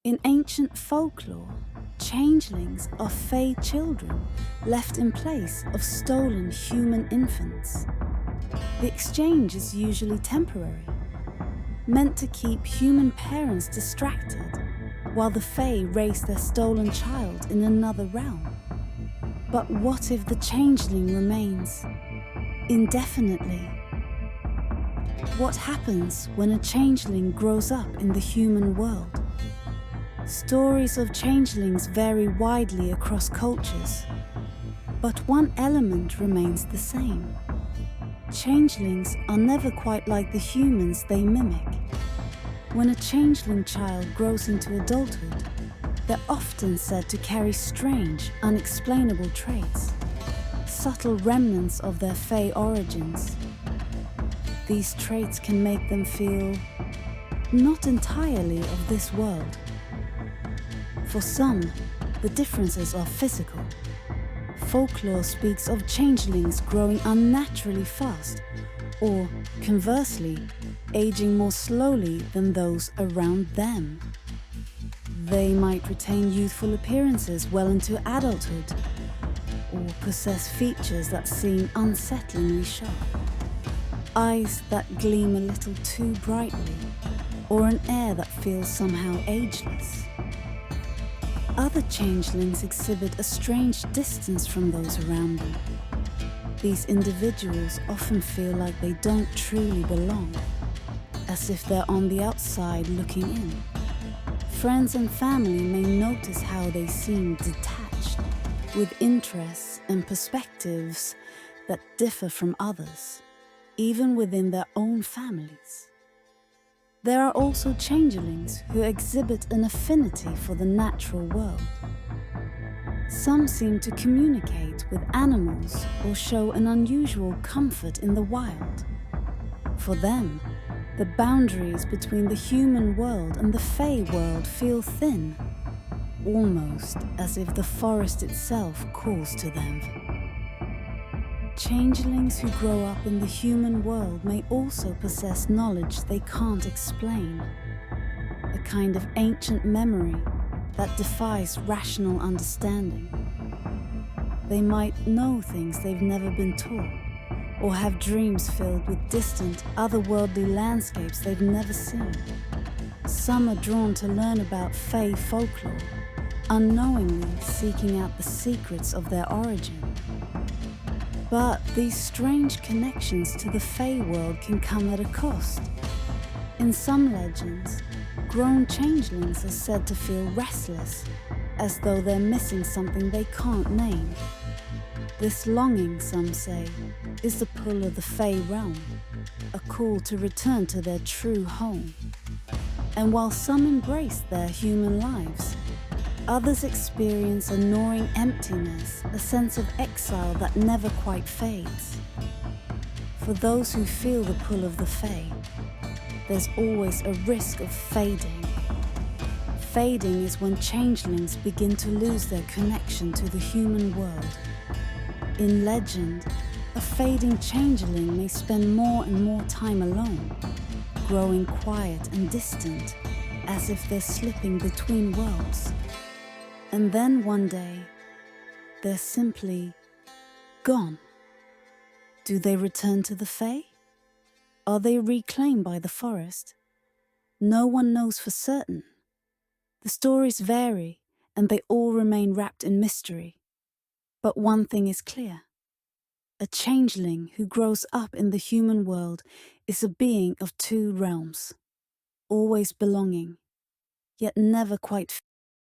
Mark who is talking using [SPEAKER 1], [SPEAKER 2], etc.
[SPEAKER 1] In ancient folklore, changelings are fey children left in place of stolen human infants. The exchange is usually temporary, meant to keep human parents distracted while the Fae raise their stolen child in another realm. But what if the changeling remains indefinitely? What happens when a changeling grows up in the human world? Stories of changelings vary widely across cultures, but one element remains the same. Changelings are never quite like the humans they mimic. When a changeling child grows into adulthood, they're often said to carry strange, unexplainable traits, subtle remnants of their Fae origins. These traits can make them feel not entirely of this world. For some, the differences are physical. Folklore speaks of changelings growing unnaturally fast, or conversely, aging more slowly than those around them. They might retain youthful appearances well into adulthood, or possess features that seem unsettlingly sharp. Eyes that gleam a little too brightly, or an air that feels somehow ageless. Other changelings exhibit a strange distance from those around them. These individuals often feel like they don't truly belong, as if they're on the outside looking in. Friends and family may notice how they seem detached, with interests and perspectives that differ from others, even within their own families. There are also changelings who exhibit an affinity for the natural world. Some seem to communicate with animals or show an unusual comfort in the wild. For them, the boundaries between the human world and the Fae world feel thin, almost as if the forest itself calls to them. Changelings who grow up in the human world may also possess knowledge they can't explain, a kind of ancient memory that defies rational understanding. They might know things they've never been taught, or have dreams filled with distant, otherworldly landscapes they've never seen. Some are drawn to learn about Fae folklore, unknowingly seeking out the secrets of their origin. But these strange connections to the Fae world can come at a cost. In some legends, grown changelings are said to feel restless, as though they're missing something they can't name. This longing, some say, is the pull of the Fae realm, a call to return to their true home. And while some embrace their human lives, others experience a gnawing emptiness, a sense of exile that never quite fades. For those who feel the pull of the Fae, there's always a risk of fading. Fading is when changelings begin to lose their connection to the human world. In legend, a fading changeling may spend more and more time alone, growing quiet and distant, as if they're slipping between worlds. And then one day, they're simply gone. Do they return to the Fae? Are they reclaimed by the forest? No one knows for certain. The stories vary, and they all remain wrapped in mystery. But one thing is clear. A changeling who grows up in the human world is a being of two realms, always belonging, yet never quite